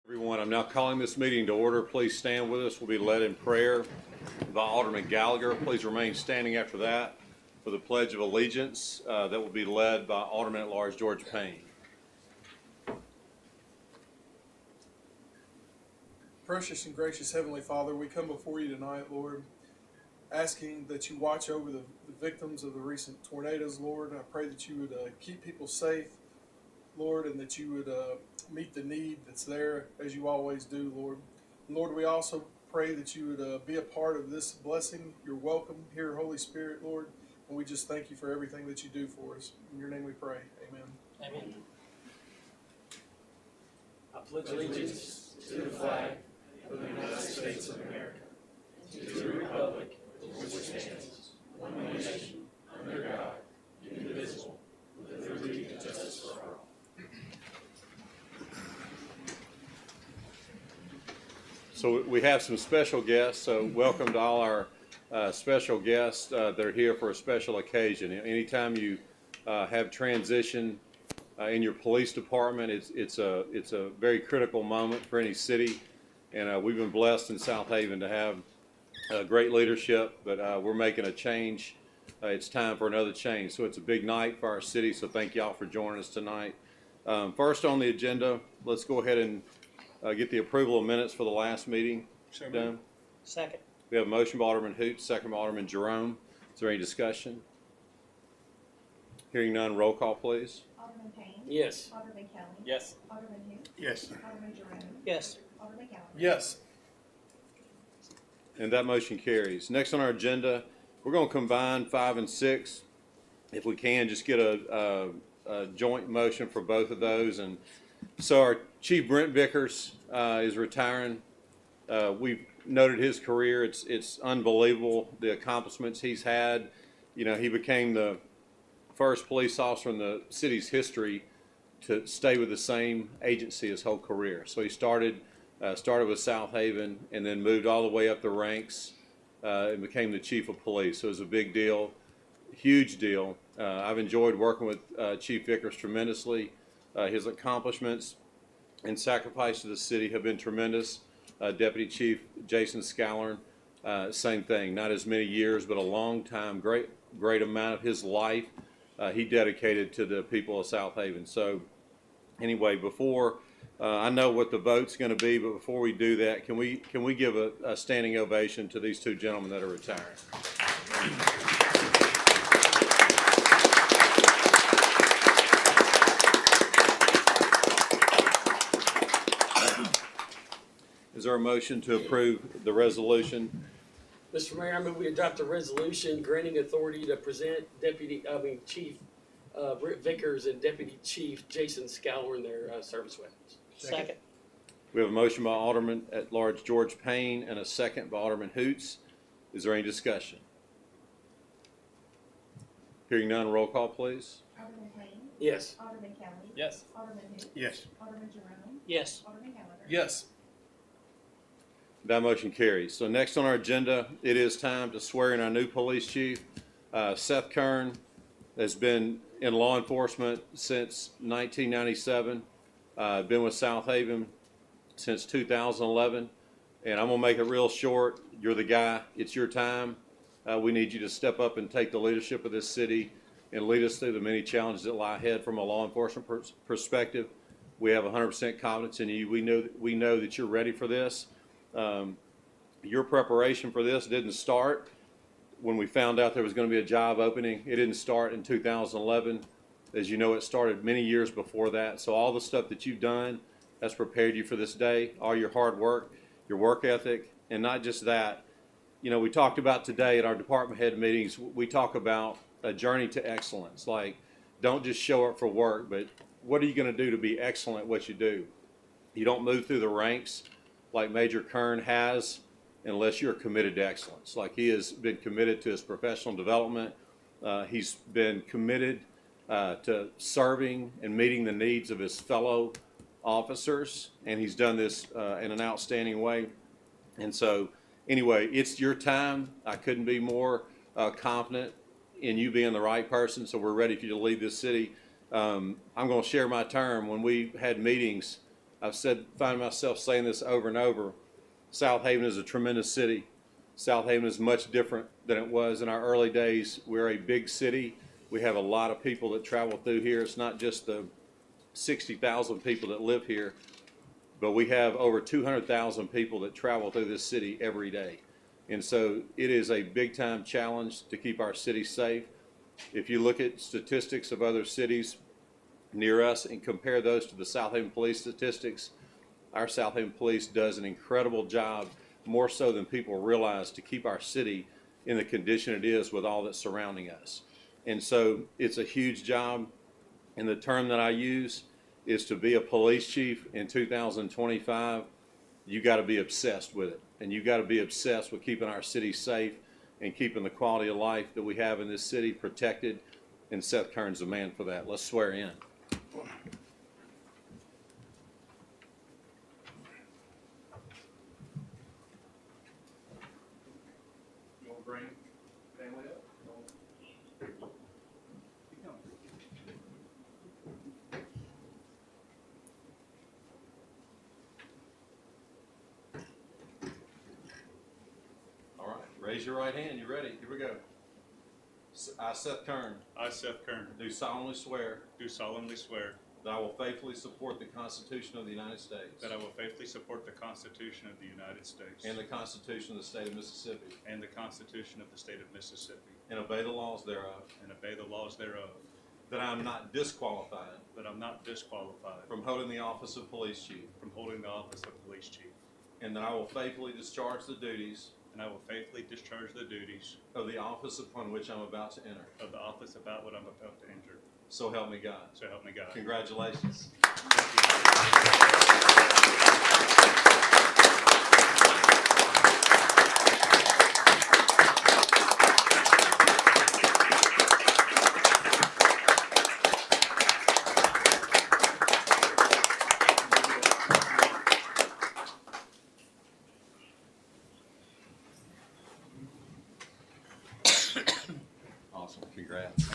Everyone, I'm now calling this meeting to order. Please stand with us. We'll be led in prayer by Alderman Gallagher. Please remain standing after that for the Pledge of Allegiance that will be led by Alderman at Large George Payne. Precious and gracious Heavenly Father, we come before you tonight, Lord, asking that you watch over the victims of the recent tornadoes, Lord. I pray that you would keep people safe, Lord, and that you would meet the need that's there, as you always do, Lord. And Lord, we also pray that you would be a part of this blessing. You're welcome here, Holy Spirit, Lord, and we just thank you for everything that you do for us. In your name we pray. Amen. Amen. I pledge allegiance to the flag of the United States of America, to the republic for which it stands, one nation, under God, indivisible, with liberty and justice for all. So we have some special guests, so welcome to all our special guests that are here for a special occasion. Anytime you have transition in your police department, it's a very critical moment for any city, and we've been blessed in Southaven to have great leadership, but we're making a change. It's time for another change, so it's a big night for our city, so thank y'all for joining us tonight. First on the agenda, let's go ahead and get the approval of minutes for the last meeting done. Second. We have a motion by Alderman Hoot, second by Alderman Jerome. Is there any discussion? Hearing none, roll call, please. Alderman Payne. Yes. Alderman Kelly. Yes. Alderman Hoot. Yes. Alderman Jerome. Yes. Alderman Gallagher. Yes. And that motion carries. Next on our agenda, we're going to combine 5 and 6. If we can, just get a joint motion for both of those. And so our Chief Brent Vickers is retiring. We've noted his career. It's unbelievable, the accomplishments he's had. You know, he became the first police officer in the city's history to stay with the same agency his whole career. So he started with Southaven and then moved all the way up the ranks and became the chief of police. So it was a big deal, huge deal. I've enjoyed working with Chief Vickers tremendously. His accomplishments and sacrifice to the city have been tremendous. Deputy Chief Jason Scallern, same thing, not as many years, but a long time, great amount of his life he dedicated to the people of Southaven. So anyway, before I know what the vote's going to be, but before we do that, can we give a standing ovation to these two gentlemen that are retiring? Is there a motion to approve the resolution? Mr. Mayor, I move we adopt a resolution granting authority to present Chief Brent Vickers and Deputy Chief Jason Scallern their service weapons. Second. We have a motion by Alderman at Large George Payne and a second by Alderman Hoots. Is there any discussion? Hearing none, roll call, please. Alderman Payne. Yes. Alderman Kelly. Yes. Alderman Hoot. Yes. Alderman Jerome. Yes. Alderman Gallagher. Yes. That motion carries. So next on our agenda, it is time to swear in our new police chief. Seth Kern has been in law enforcement since 1997. Been with Southaven since 2011. And I'm going to make it real short. You're the guy. It's your time. We need you to step up and take the leadership of this city and lead us through the many challenges that lie ahead from a law enforcement perspective. We have 100% confidence in you. We know that you're ready for this. Your preparation for this didn't start when we found out there was going to be a job opening. It didn't start in 2011. As you know, it started many years before that. So all the stuff that you've done that's prepared you for this day, all your hard work, your work ethic, and not just that. You know, we talked about today at our department head meetings, we talk about a journey to excellence. Like, don't just show up for work, but what are you going to do to be excellent at what you do? You don't move through the ranks like Major Kern has unless you're committed to excellence. Like, he has been committed to his professional development. He's been committed to serving and meeting the needs of his fellow officers, and he's done this in an outstanding way. And so anyway, it's your time. I couldn't be more confident in you being the right person, so we're ready for you to lead this city. I'm going to share my term. When we had meetings, find myself saying this over and over. Southaven is a tremendous city. Southaven is much different than it was in our early days. We're a big city. We have a lot of people that travel through here. It's not just the 60,000 people that live here, but we have over 200,000 people that travel through this city every day. And so it is a big time challenge to keep our city safe. If you look at statistics of other cities near us and compare those to the Southaven Police statistics, our Southaven Police does an incredible job, more so than people realize, to keep our city in the condition it is with all that's surrounding us. And so it's a huge job. And the term that I use is, to be a police chief in 2025, you got to be obsessed with it. And you got to be obsessed with keeping our city safe and keeping the quality of life that we have in this city protected. And Seth Kern's the man for that. Let's swear in. You want to bring family up? All right, raise your right hand. You ready? Here we go. I, Seth Kern, I, Seth Kern, do solemnly swear do solemnly swear that I will faithfully support the Constitution of the United States that I will faithfully support the Constitution of the United States and the Constitution of the State of Mississippi, and the Constitution of the State of Mississippi, and obey the laws thereof, and obey the laws thereof, that I am not disqualified that I'm not disqualified from holding the office of police chief, from holding the office of police chief, and that I will faithfully discharge the duties and I will faithfully discharge the duties of the office upon which I'm about to enter. of the office about what I'm about to enter. So help me God. So help me God. Congratulations. Awesome. Congrats.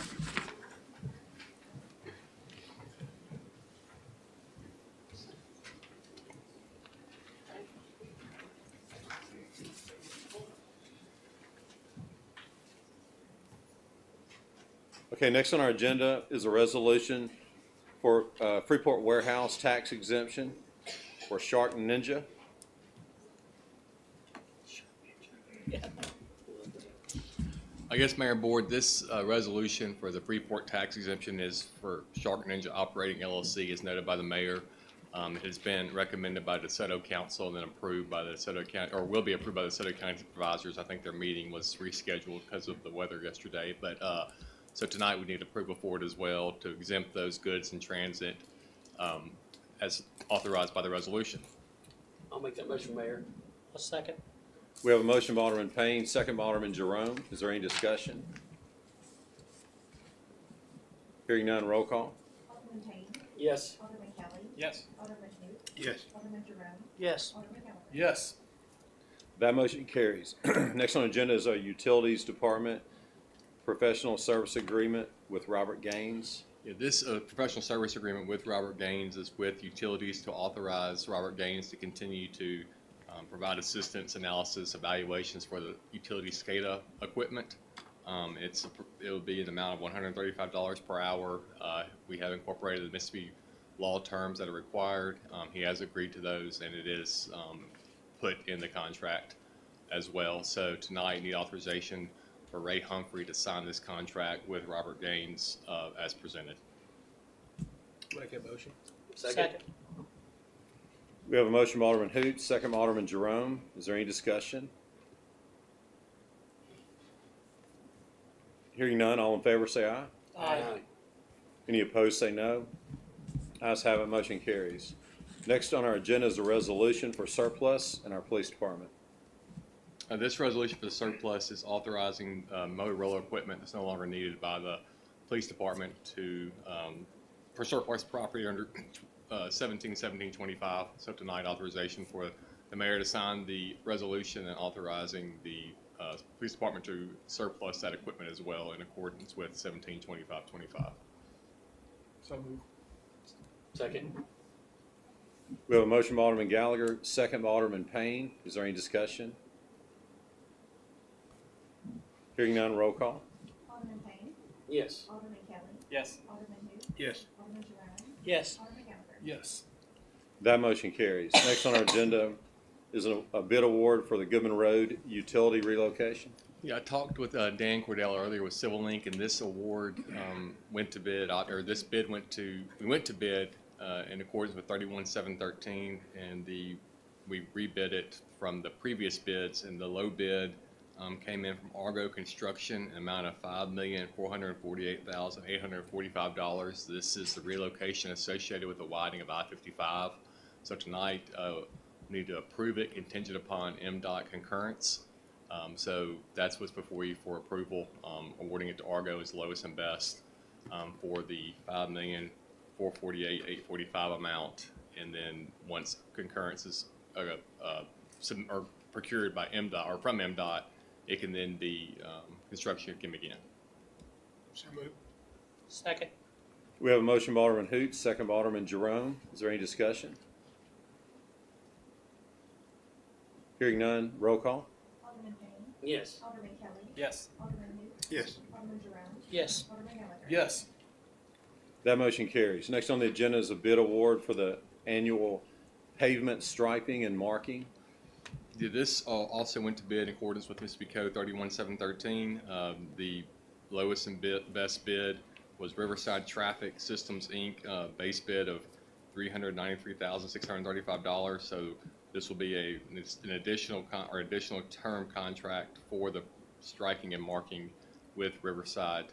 Okay, next on our agenda is a resolution for Freeport Warehouse tax exemption for Shark Ninja. I guess, Mayor and Board, this resolution for the Freeport tax exemption is for Shark Ninja Operating LLC, as noted by the mayor. It has been recommended by the DeSoto Council and then approved by the DeSoto County, or will be approved by the DeSoto County Supervisors. I think their meeting was rescheduled because of the weather yesterday. But so tonight we need approval for it as well to exempt those goods in transit as authorized by the resolution. I'll make that motion, Mayor. A second. We have a motion by Alderman Payne, second by Alderman Jerome. Is there any discussion? Hearing none, roll call. Alderman Payne. Yes. Alderman Kelly. Yes. Alderman Hoot. Yes. Alderman Jerome. Yes. Alderman Gallagher. Yes. That motion carries. Next on the agenda is our Utilities Department professional service agreement with Robert Gaines. Yeah, this professional service agreement with Robert Gaines is with Utilities to authorize Robert Gaines to continue to provide assistance, analysis, evaluations for the utility SCADA equipment. It will be in the amount of $135 per hour. We have incorporated the Mississippi law terms that are required. He has agreed to those, and it is put in the contract as well. So tonight, need authorization for Ray Humphrey to sign this contract with Robert Gaines as presented. Make that motion. Second. We have a motion by Alderman Hoot, second by Alderman Jerome. Is there any discussion? Hearing none, all in favor say aye. Aye. Any opposed say no. Ayes have it, motion carries. Next on our agenda is a resolution for surplus in our police department. This resolution for the surplus is authorizing Motorola equipment that's no longer needed by the police department to for surplus property under 171725. So tonight, authorization for the mayor to sign the resolution and authorizing the police department to surplus that equipment as well in accordance with 172525. So move. Second. We have a motion by Alderman Gallagher, second by Alderman Payne. Is there any discussion? Hearing none, roll call. Alderman Payne. Yes. Alderman Kelly. Yes. Alderman who? Yes. Alderman Jerome. Yes. Alderman Gallagher. Yes. That motion carries. Next on our agenda is a bid award for the Goodman Road utility relocation. Yeah, I talked with Dan Cordell earlier with Civil Link, and this award went to bid, or this bid we went to bid in accordance with 31-713, and we rebid it from the previous bids, and the low bid came in from Argo Construction, an amount of $5,448,845. This is the relocation associated with the widening of I-55. So tonight, we need to approve it contingent upon MDOT concurrence. So that's what's before you for approval, awarding it to Argo as lowest and best for the $5,448,845 amount. And then once concurrence is or procured by MDOT or from MDOT, it can then be construction can begin. So moved. Second. We have a motion by Alderman Hoots, second by Alderman Jerome. Is there any discussion? Hearing none, roll call. Alderman Payne. Yes. Alderman Kelly. Yes. Alderman who? Yes. Alderman Jerome. Yes. Alderman Gallagher. Yes. That motion carries. Next on the agenda is a bid award for the annual pavement striping and marking. Yeah, this also went to bid in accordance with Mississippi Code 31-713. The lowest and best bid was Riverside Traffic Systems, Inc., base bid of $393,635. So this will be an additional additional term contract for the striking and marking with Riverside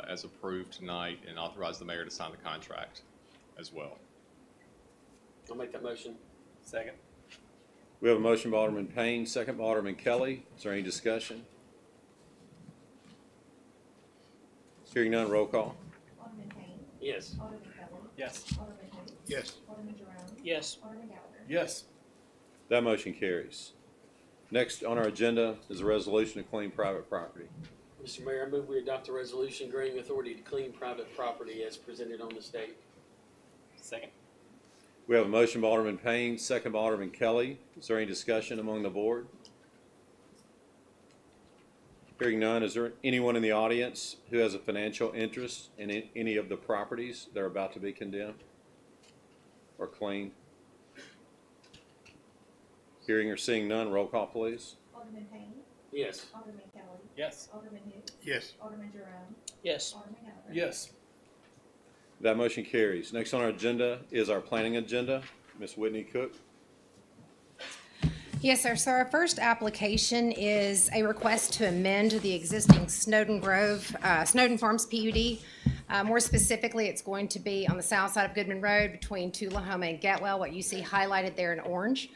as approved tonight, and authorize the mayor to sign the contract as well. I'll make that motion. Second. We have a motion by Alderman Payne, second by Alderman Kelly. Is there any discussion? Hearing none, roll call. Alderman Payne. Yes. Alderman Kelly. Yes. Alderman who? Yes. Alderman Jerome. Yes. Alderman Gallagher. Yes. That motion carries. Next on our agenda is a resolution to clean private property. Mr. Mayor, I move we adopt a resolution granting authority to clean private property as presented on this date. Second. We have a motion by Alderman Payne, second by Alderman Kelly. Is there any discussion among the board? Hearing none, is there anyone in the audience who has a financial interest in any of the properties that are about to be condemned or cleaned? Hearing or seeing none, roll call please. Alderman Payne. Yes. Alderman Kelly. Yes. Alderman who? Yes. Alderman Jerome. Yes. Alderman Gallagher. Yes. That motion carries. Next on our agenda is our planning agenda. Ms. Whitney Cook. Yes, sir. So our first application is a request to amend the existing Snowden Farms PUD. More specifically, it's going to be on the south side of Goodman Road between Tullahoma and Getwell, what you see highlighted there in orange.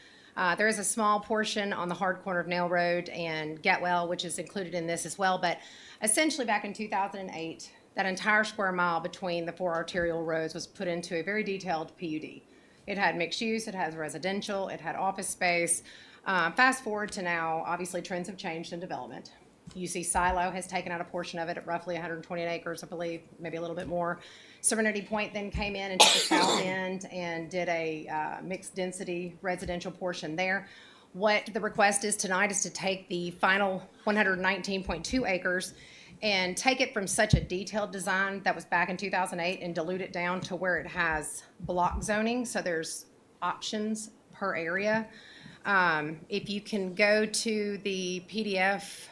There is a small portion on the hard corner of Nail Road and Getwell, which is included in this as well. But essentially back in 2008, that entire square mile between the four arterial roads was put into a very detailed PUD. It had mixed use, it has residential, it had office space. Fast forward to now, obviously trends have changed in development. You see Silo has taken out a portion of it at roughly 128 acres, I believe, maybe a little bit more. Serenity Point then came in and took the south end and did a mixed density residential portion there. What the request is tonight is to take the final 119.2 acres and take it from such a detailed design that was back in 2008 and dilute it down to where it has block zoning, so there's options per area. If you can go to the PDF,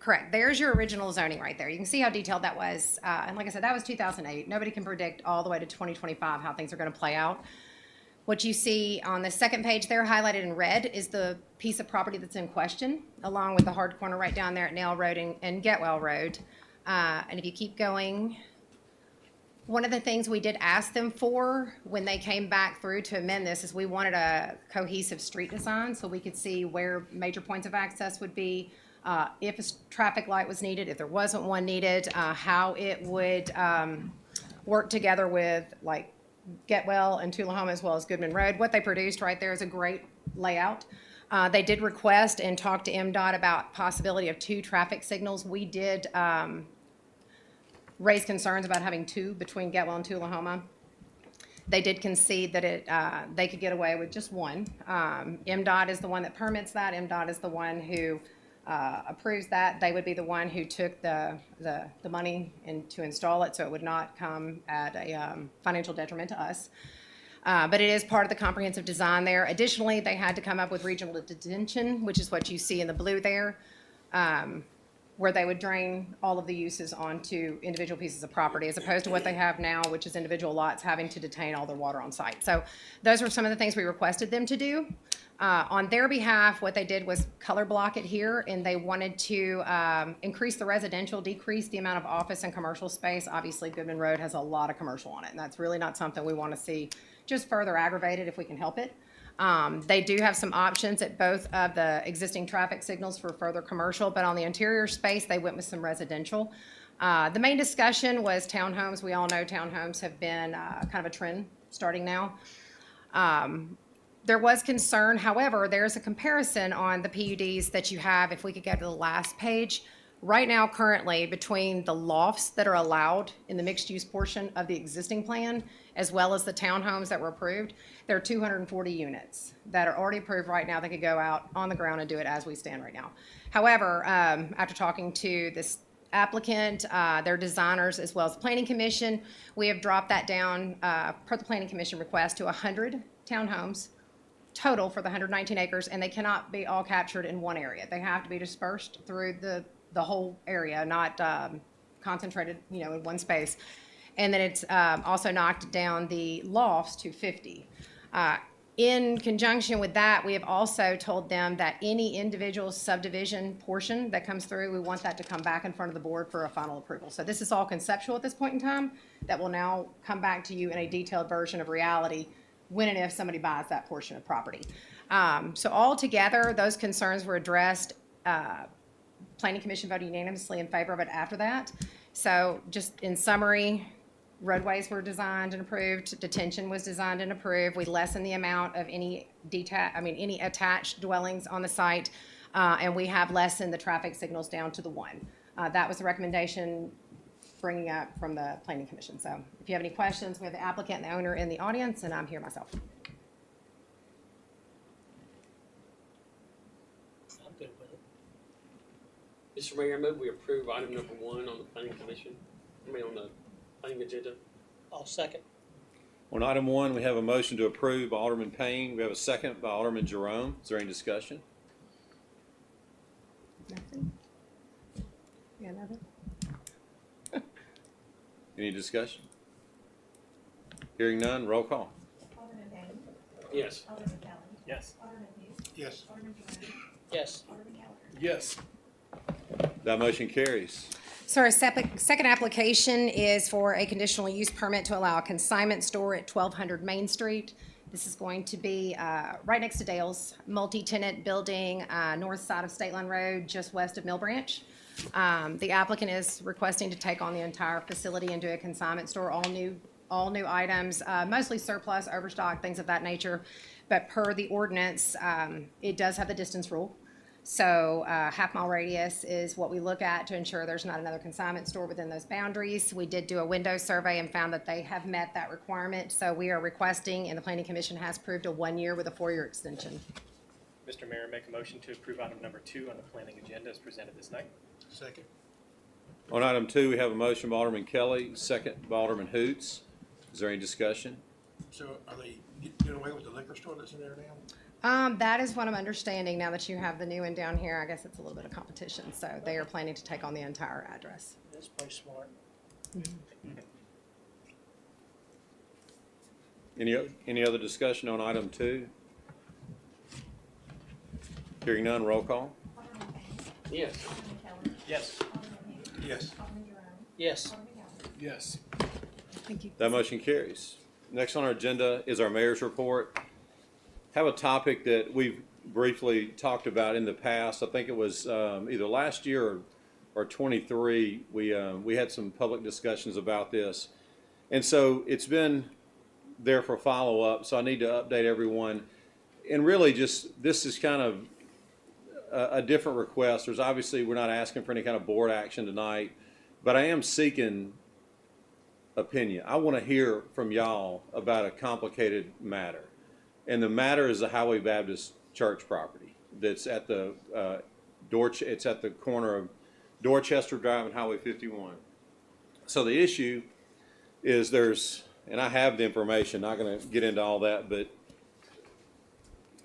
correct, there's your original zoning right there. You can see how detailed that was. And like I said, that was 2008. Nobody can predict all the way to 2025 how things are going to play out. What you see on the second page there highlighted in red is the piece of property that's in question, along with the hard corner right down there at Nail Road and Getwell Road. And if you keep going, one of the things we did ask them for when they came back through to amend this is we wanted a cohesive street design so we could see where major points of access would be, if a traffic light was needed, if there wasn't one needed, how it would work together with like Getwell and Tullahoma as well as Goodman Road. What they produced right there is a great layout. They did request and talk to MDOT about possibility of 2 traffic signals. We did raise concerns about having 2 between Getwell and Tullahoma. They did concede that they could get away with just one. MDOT is the one that permits that. MDOT is the one who approves that. They would be the one who took the money to install it, so it would not come at a financial detriment to us. But it is part of the comprehensive design there. Additionally, they had to come up with regional detention, which is what you see in the blue there, where they would drain all of the uses onto individual pieces of property, as opposed to what they have now, which is individual lots having to detain all their water on site. So those were some of the things we requested them to do. On their behalf, what they did was color block it here, and they wanted to increase the residential, decrease the amount of office and commercial space. Obviously, Goodman Road has a lot of commercial on it, and that's really not something we want to see just further aggravated if we can help it. They do have some options at both of the existing traffic signals for further commercial, but on the interior space, they went with some residential. The main discussion was townhomes. We all know townhomes have been kind of a trend starting now. There was concern, however, there's a comparison on the PUDs that you have, if we could go to the last page. Right now, currently, between the lofts that are allowed in the mixed-use portion of the existing plan, as well as the townhomes that were approved, there are 240 units that are already approved right now that could go out on the ground and do it as we stand right now. However, after talking to this applicant, their designers, as well as the Planning Commission, we have dropped that down, per the Planning Commission request, to 100 townhomes total for the 119 acres, and they cannot be all captured in one area. They have to be dispersed through the whole area, not concentrated, in one space. And then it's also knocked down the lofts to 50. In conjunction with that, we have also told them that any individual subdivision portion that comes through, we want that to come back in front of the board for a final approval. So this is all conceptual at this point in time. That will now come back to you in a detailed version of reality when and if somebody buys that portion of property. So altogether, those concerns were addressed. Planning Commission voted unanimously in favor of it after that. So just in summary, roadways were designed and approved, detention was designed and approved. We lessened the amount of any attached dwellings on the site, and we have lessened the traffic signals down to the one. That was the recommendation bringing up from the Planning Commission. So if you have any questions, we have the applicant and the owner in the audience, and I'm here myself. I'm good with it. Mr. Mayor, I move we approve item number 1 on the Planning Commission, on the planning agenda. I'll second. On item 1, we have a motion to approve by Alderman Payne. We have a second by Alderman Jerome. Is there any discussion? Nothing? Yeah, nothing? Any discussion? Hearing none, roll call. Alderman Payne. Yes. Alderman Kelly. Yes. Alderman Hughes. Yes. Alderman Jerome. Yes. Alderman Gallagher. Yes. That motion carries. So our second application is for a conditional use permit to allow a consignment store at 1200 Main Street. This is going to be right next to Dale's, multi-tenant building, north side of State Line Road, just west of Mill Branch. The applicant is requesting to take on the entire facility and do a consignment store, all new items, mostly surplus, overstock, things of that nature. But per the ordinance, it does have the distance rule. So half-mile radius is what we look at to ensure there's not another consignment store within those boundaries. We did do a window survey and found that they have met that requirement. So we are requesting, and the Planning Commission has approved, a 1-year with a 4-year extension. Mr. Mayor, make a motion to approve item number 2 on the planning agenda as presented this night. Second. On item 2, we have a motion by Alderman Kelly, second by Alderman Hoots. Is there any discussion? So are they doing away with the liquor store that's in there now? That is what I'm understanding now that you have the new one down here. I guess it's a little bit of competition. So they are planning to take on the entire address. That's pretty smart. Any other discussion on item 2? Hearing none, roll call. Alderman Payne. Yes. Alderman Kelly. Yes. Alderman Hughes. Yes. Alderman Jerome. Yes. Alderman Gallagher. Yes. Thank you. That motion carries. Next on our agenda is our mayor's report. Have a topic that we've briefly talked about in the past. I think it was either last year or 23. We had some public discussions about this, and so it's been there for follow-up. So I need to update everyone. And really, just this is kind of a different request. There's obviously we're not asking for any kind of board action tonight, but I am seeking opinion. I want to hear from y'all about a complicated matter. And the matter is the Highway Baptist Church property that's at the it's at the corner of Dorchester Drive and Highway 51. So the issue is and I have the information, not going to get into all that, but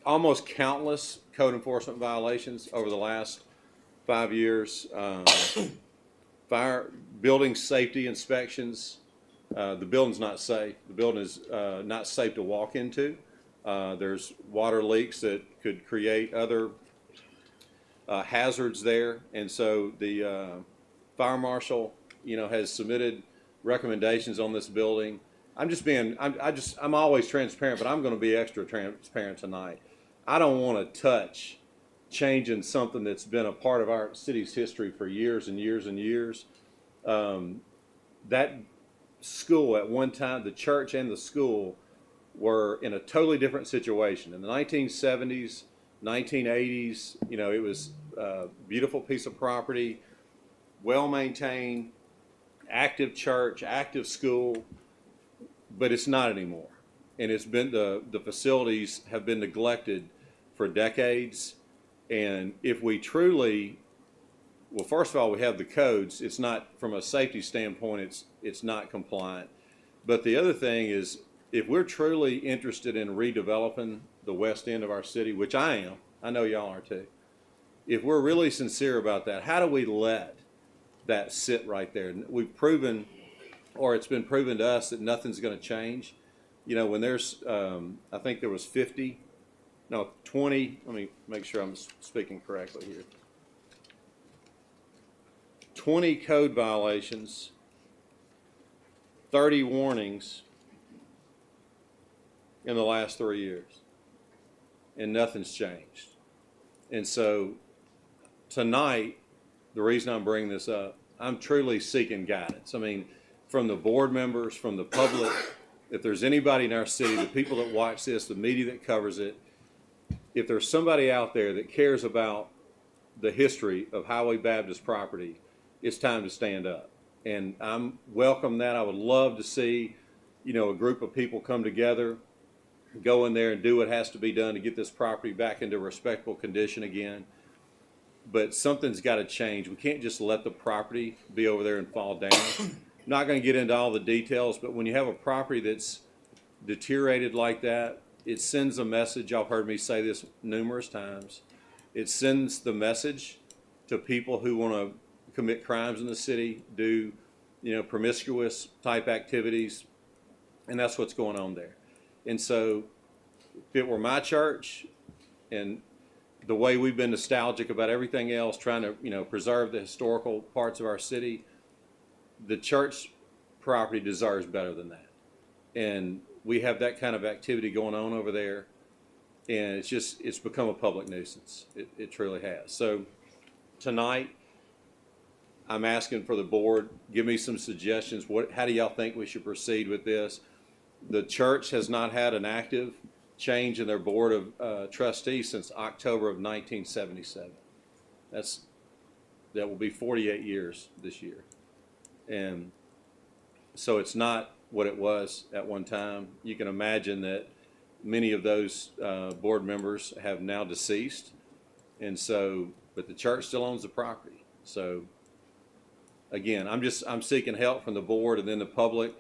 almost countless code enforcement violations over the last 5 years. Fire building safety inspections. The building's not safe. The building is not safe to walk into. There's water leaks that could create other hazards there, and so the fire marshal, has submitted recommendations on this building. I'm always transparent, but I'm going to be extra transparent tonight. I don't want to touch changing something that's been a part of our city's history for years and years and years. That school at one time, the church and the school were in a totally different situation. In the 1970s, 1980s, it was a beautiful piece of property, well-maintained, active church, active school, but it's not anymore. And it's been, the facilities have been neglected for decades. And if we truly, well, first of all, we have the codes. It's not, from a safety standpoint, it's not compliant. But the other thing is, if we're truly interested in redeveloping the west end of our city, which I am, I know y'all are too. If we're really sincere about that, how do we let that sit right there? We've proven, or it's been proven to us, that nothing's going to change. When there's, I think there was 20, let me make sure I'm speaking correctly here. 20 code violations, 30 warnings in the last 3 years, and nothing's changed. And so tonight, the reason I'm bringing this up, I'm truly seeking guidance. I mean, from the board members, from the public, if there's anybody in our city, the people that watch this, the media that covers it, if there's somebody out there that cares about the history of Highway Baptist property, it's time to stand up. And I'm welcome that. I would love to see, a group of people come together, go in there and do what has to be done to get this property back into respectable condition again. But something's got to change. We can't just let the property be over there and fall down. I'm not going to get into all the details, but when you have a property that's deteriorated like that, it sends a message. Y'all heard me say this numerous times. It sends the message to people who want to commit crimes in the city, do, promiscuous type activities, and that's what's going on there. And so if it were my church, and the way we've been nostalgic about everything else, trying to, preserve the historical parts of our city, the church property deserves better than that. And we have that kind of activity going on over there, and it's become a public nuisance. It truly has. So tonight, I'm asking for the board, give me some suggestions. How do y'all think we should proceed with this? The church has not had an active change in their board of trustees since October of 1977. That will be 48 years this year. And so it's not what it was at one time. You can imagine that many of those board members have now deceased. And so, but the church still owns the property. So again, I'm seeking help from the board and then the public.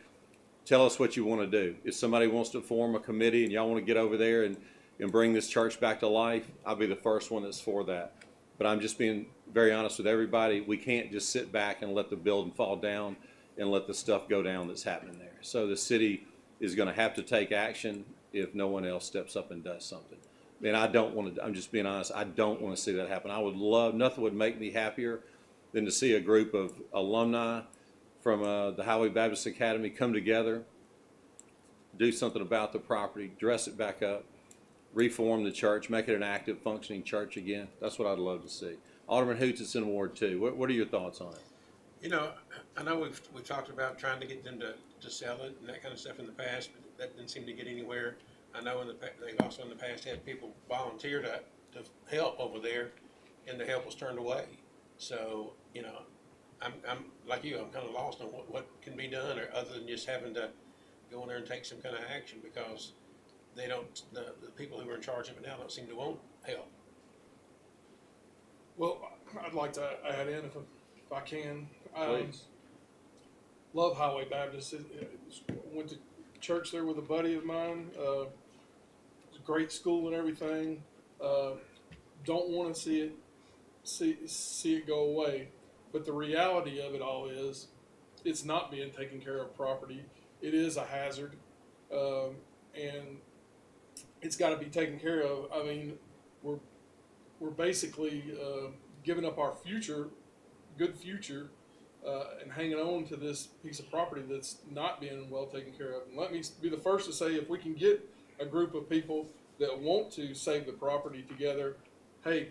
Tell us what you want to do. If somebody wants to form a committee and y'all want to get over there and bring this church back to life, I'll be the first one that's for that. But I'm just being very honest with everybody. We can't just sit back and let the building fall down and let the stuff go down that's happening there. So the city is going to have to take action if no one else steps up and does something. And I don't want to, I'm just being honest, I don't want to see that happen. I would love, nothing would make me happier than to see a group of alumni from the Highway Baptist Academy come together, do something about the property, dress it back up, reform the church, make it an active, functioning church again. That's what I'd love to see. Alderman Hoots is in Ward 2. What are your thoughts on it? I know we've talked about trying to get them to sell it and that kind of stuff in the past, but that didn't seem to get anywhere. I know they've also in the past had people volunteer to help over there, and the help was turned away. So, I'm like you, I'm kind of lost on what can be done, or other than just having to go in there and take some kind of action, because they don't, the people who are in charge of it now don't seem to want help. Well, I'd like to add in if I can. Please. Love Highway Baptist. Went to church there with a buddy of mine. It's a great school and everything. Don't want to see it go away. But the reality of it all is, it's not being taken care of property. It is a hazard, and it's got to be taken care of. I mean, we're basically giving up our future, good future, and hanging on to this piece of property that's not being well taken care of. And let me be the first to say, if we can get a group of people that want to save the property together, hey,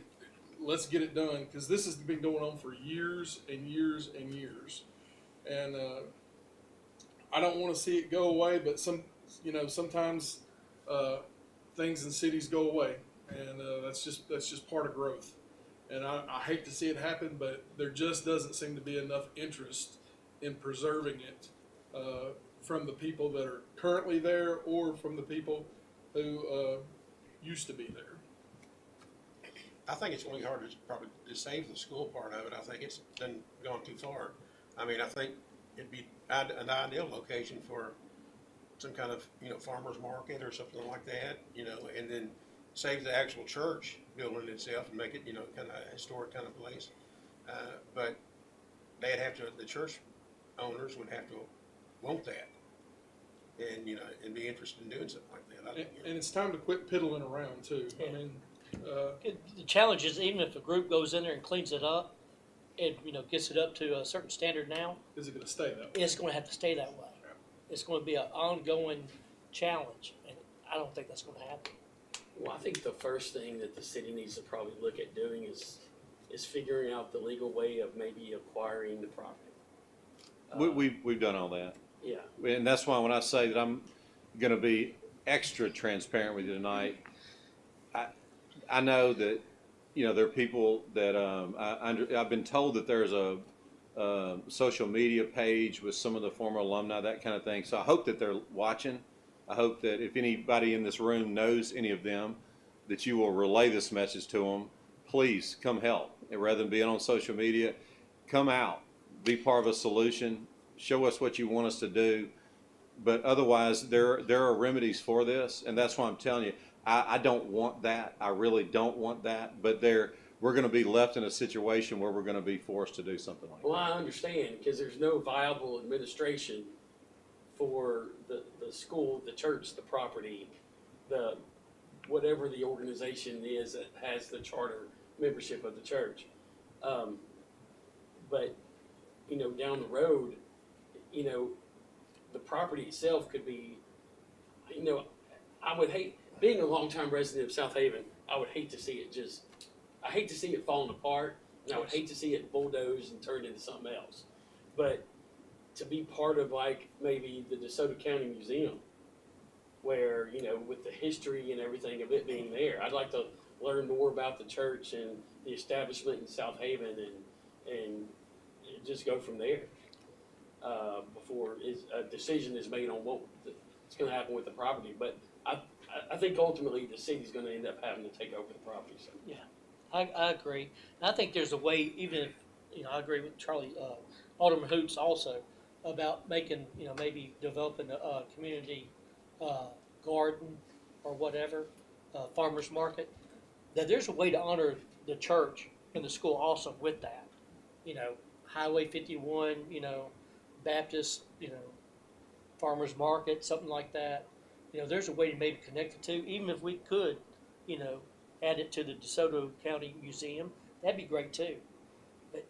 let's get it done, because this has been going on for years and years and years. And I don't want to see it go away, but sometimes things in cities go away, and that's just part of growth. And I hate to see it happen, but there just doesn't seem to be enough interest in preserving it from the people that are currently there, or from the people who used to be there. I think it's really hard to probably to save the school part of it. I think it's gone too far. I mean, I think it'd be an ideal location for some kind of, farmer's market or something like that, and then save the actual church building itself and make it, kind of a historic kind of place. But they'd have to, the church owners would have to want that, and, and be interested in doing something like that. And it's time to quit piddling around too. I mean, The challenge is, even if a group goes in there and cleans it up, and gets it up to a certain standard now, is it going to stay that way? it's going to have to stay that way. Yeah. It's going to be an ongoing challenge, and I don't think that's going to happen. Well, I think the first thing that the city needs to probably look at doing is figuring out the legal way of maybe acquiring the property. We've done all that. Yeah. And that's why when I say that I'm going to be extra transparent with you tonight, I know that, there are people that I've been told that there's a social media page with some of the former alumni, that kind of thing. So I hope that they're watching. I hope that if anybody in this room knows any of them, that you will relay this message to them. Please come help. And rather than being on social media, come out, be part of a solution, show us what you want us to do. But otherwise, there are remedies for this, and that's why I'm telling you, I don't want that. I really don't want that. But we're going to be left in a situation where we're going to be forced to do something like that. Well, I understand, because there's no viable administration for the school, the church, the property, whatever the organization is that has the charter membership of the church. But, down the road, the property itself could be, I would hate, being a longtime resident of Southaven, I would hate to see it falling apart, and I would hate to see it bulldozed and turned into something else. But to be part of, like, maybe the DeSoto County Museum, where, with the history and everything of it being there, I'd like to learn more about the church and the establishment in Southaven, and just go from there, before a decision is made on what's going to happen with the property. But I think ultimately the city's going to end up having to take over the property. So. Yeah, I agree. And I think there's a way, even if, I agree with Charlie, Alderman Hoots also, about making, maybe developing a community garden or whatever, farmer's market, that there's a way to honor the church and the school also with that. Highway 51, Baptist, farmer's market, something like that. There's a way to maybe connect the two, even if we could, add it to the DeSoto County Museum. That'd be great too. But,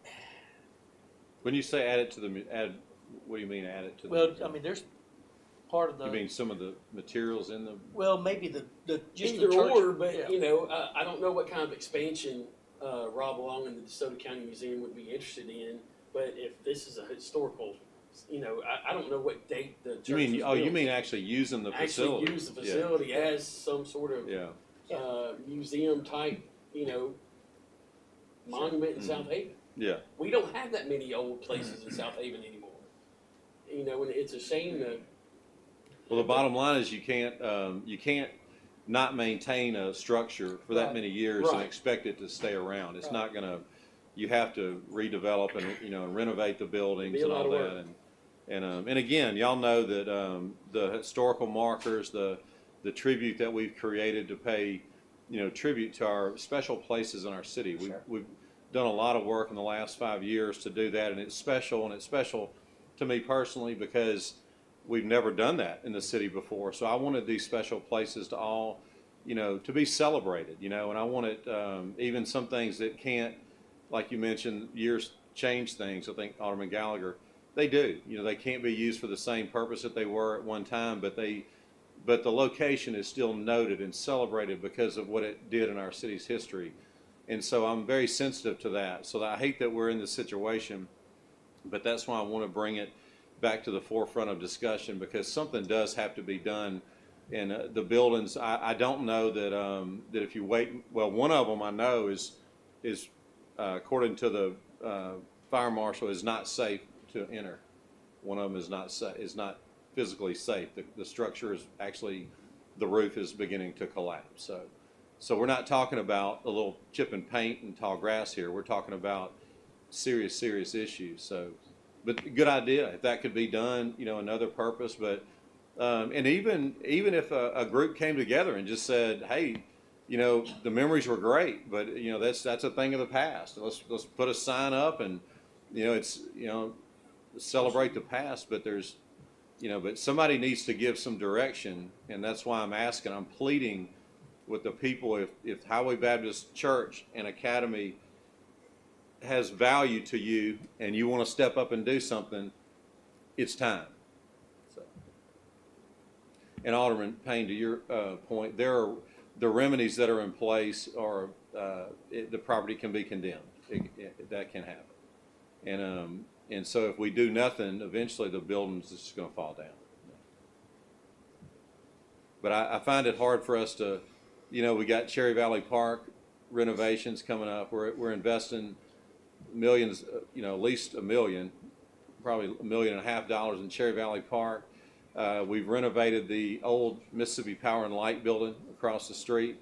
When you say add it to what do you mean add it to the? well, I mean, there's part of the. You mean some of the materials in the? Well, maybe the just Either the church. or, but yeah. I don't know what kind of expansion Rob Long and the DeSoto County Museum would be interested in. But if this is a historical, I don't know what date the church. You mean actually using the facility? Actually use the facility as some sort of Yeah. museum type, monument in Southaven. Yeah. We don't have that many old places in South Haven anymore. You know, and it's a shame that, Well, the bottom line is you can't not maintain a structure for that Right. many years and Right. expect it to stay around. It's Right. not gonna, you have to redevelop and, renovate the buildings Be a and lot all of that. work. And again, y'all know that, the historical markers, the tribute that we've created to pay, tribute to our special places in our city. We've done a lot of work in the last 5 years to do that, and it's special to me personally because we've never done that in the city before. So I wanted these special places to all, to be celebrated, and I wanted, even some things that can't, like you mentioned, years change things. I think Alderman Gallagher, they do, they can't be used for the same purpose that they were at one time, but the location is still noted and celebrated because of what it did in our city's history. And so I'm very sensitive to that. So I hate that we're in this situation, but that's why I want to bring it back to the forefront of discussion, because something does have to be done. And the buildings, I don't know that if you wait, well, one of them I know is according to the fire marshal, is not safe to enter. One of them is not physically safe. The structure is actually, the roof is beginning to collapse. So we're not talking about a little chip and paint and tall grass here. We're talking about serious issues. So, but good idea if that could be done. Another purpose. But and even if a group came together and just said, hey, the memories were great, but that's a thing of the past. Let's put a sign up and it's celebrate the past. But there's but somebody needs to give some direction, and that's why I'm asking. I'm pleading with the people, if Highway Baptist Church and Academy has value to you and you want to step up and do something, it's time. So. And Alderman Payne, to your point, the remedies that are in place are the property can be condemned. That can happen. And so if we do nothing, eventually the building's just going to fall down. But I find it hard for us to, we got Cherry Valley Park renovations coming up. We're investing millions, at least $1 million, probably $1.5 million in Cherry Valley Park. We've renovated the old Mississippi Power and Light building across the street.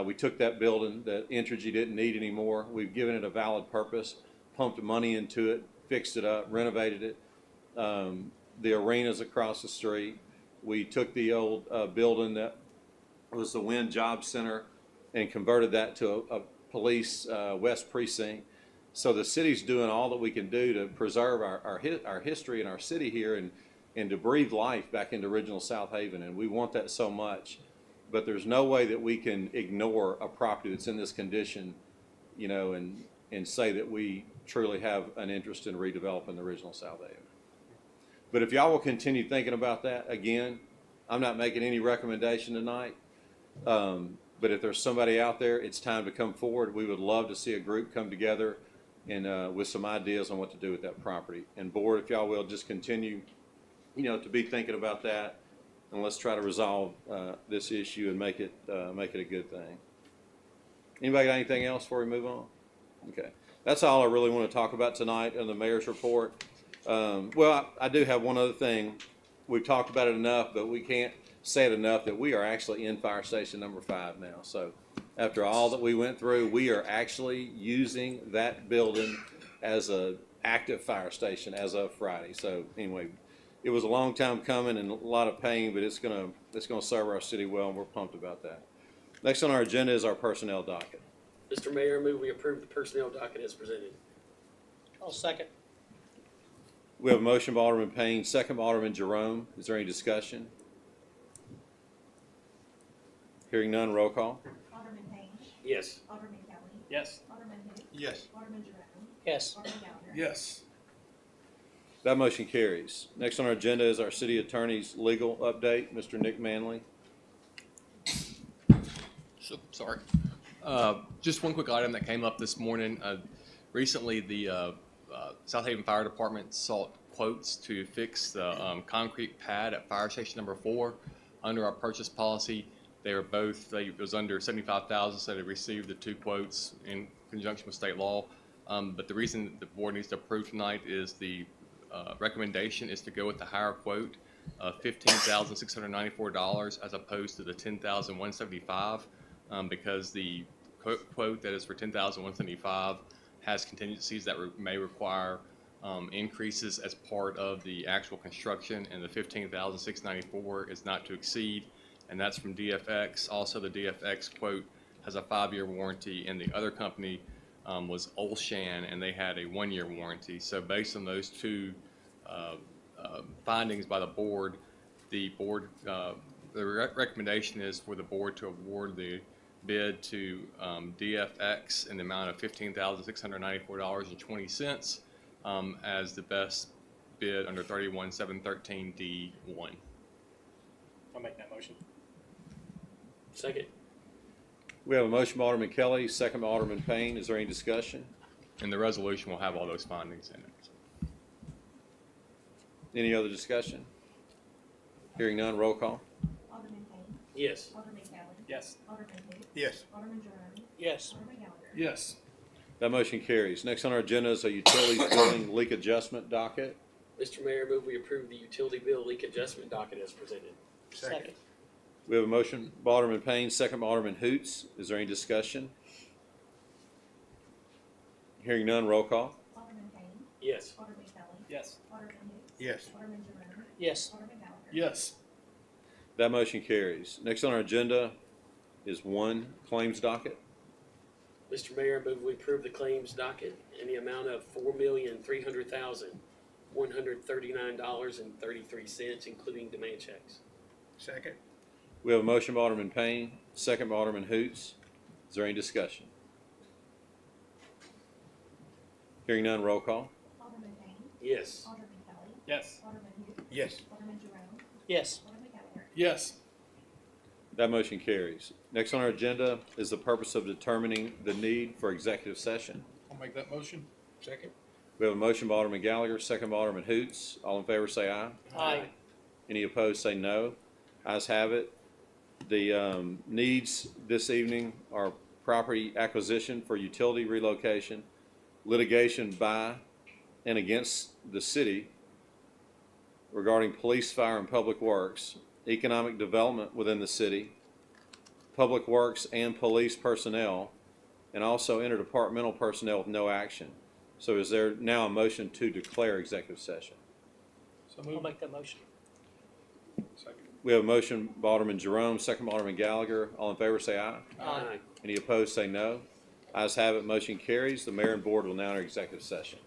We took that building that Entergy didn't need anymore. We've given it a valid purpose, pumped money into it, fixed it up, renovated it. The arena's across the street. We took the old building that was the Wind Job Center and converted that to a police West Precinct. So the city's doing all that we can do to preserve our history and our city here and to breathe life back into original Southaven. And we want that so much. But there's no way that we can ignore a property that's in this condition, and say that we truly have an interest in redeveloping the original Southaven. But if y'all will continue thinking about that, again, I'm not making any recommendation tonight. But if there's somebody out there, it's time to come forward. We would love to see a group come together and with some ideas on what to do with that property. And board, if y'all will, just continue, to be thinking about that, and let's try to resolve this issue and make it a good thing. Anybody got anything else before we move on? Okay, that's all I really want to talk about tonight in the mayor's report. Well, I do have one other thing. We've talked about it enough, but we can't say it enough that we are actually in fire station number 5 now. So after all that we went through, we are actually using that building as a active fire station as of Friday. So anyway, it was a long time coming and a lot of pain, but it's gonna serve our city well, and we're pumped about that. Next on our agenda is our personnel docket. Mr. Mayor, I move we approve the personnel docket as presented. I'll second. We have a motion by Alderman Payne, second by Alderman Jerome. Is there any discussion? Hearing none, roll call. Alderman Payne. Yes. Alderman Kelly. Yes. Alderman who? Yes. Alderman Jerome. Yes. Alderman Gallagher. Yes. That motion carries. Next on our agenda is our city attorney's legal update. Mr. Nick Manley. So, sorry. Just one quick item that came up this morning. Recently, the Southaven Fire Department sought quotes to fix the concrete pad at fire station number 4. Under our purchase policy, it was under $75,000, so they received the 2 quotes in conjunction with state law. But the reason the board needs to approve tonight is the recommendation is to go with the higher quote of $15,694 as opposed to the $10,175, because the quote that is for $10,175 has contingencies that may require increases as part of the actual construction, and the $15,694 is not to exceed, and that's from DFX. Also, the DFX quote has a 5-year warranty, and the other company was Olshan, and they had a 1-year warranty. So based on those two findings by the board, the recommendation is for the board to award the bid to DFX in the amount of $15,694.20 as the best bid under 31713D1. I'll make that motion. Second. We have a motion by Alderman Kelly, second by Alderman Payne. Is there any discussion? And the resolution will have all those findings in it. Any other discussion? Hearing none, roll call. Alderman Payne. Yes. Alderman Kelly. Yes. Alderman who? Yes. Alderman Jerome. Yes. Alderman Gallagher. Yes. That motion carries. Next on our agenda is a utilities billing leak adjustment docket. Mr. Mayor, move we approve the utility bill leak adjustment docket as presented. Second. We have a motion by Alderman Payne, second by Alderman Hoots. Is there any discussion? Hearing none, roll call. Alderman Payne. Yes. Alderman Kelly. Yes. Alderman who? Yes. Alderman Jerome. Yes. Alderman Gallagher. Yes. That motion carries. Next on our agenda is one claims docket. Mr. Mayor, move we approve the claims docket in the amount of $4,300,139.33, including demand checks. Second. We have a motion by Alderman Payne, second by Alderman Hoots. Is there any discussion? Hearing none, roll call. Alderman Payne. Yes. Alderman Kelly. Yes. Alderman who? Yes. Alderman Jerome. Yes. Alderman Gallagher. Yes. That motion carries. Next on our agenda is the purpose of determining the need for executive session. I'll make that motion. Second. We have a motion by Alderman Gallagher, second by Alderman Hoots. All in favor say aye. Aye. Any opposed say no. Ayes have it. The needs this evening are property acquisition for utility relocation, litigation by and against the city regarding police, fire, and public works, economic development within the city, public works and police personnel, and also interdepartmental personnel with no action. So is there now a motion to declare executive session? So I'll move. make that motion. Second. We have a motion by Alderman Jerome, second by Alderman Gallagher. All in favor say aye. Aye. Any opposed say no. Ayes have it, motion carries. The mayor and board will now enter executive session.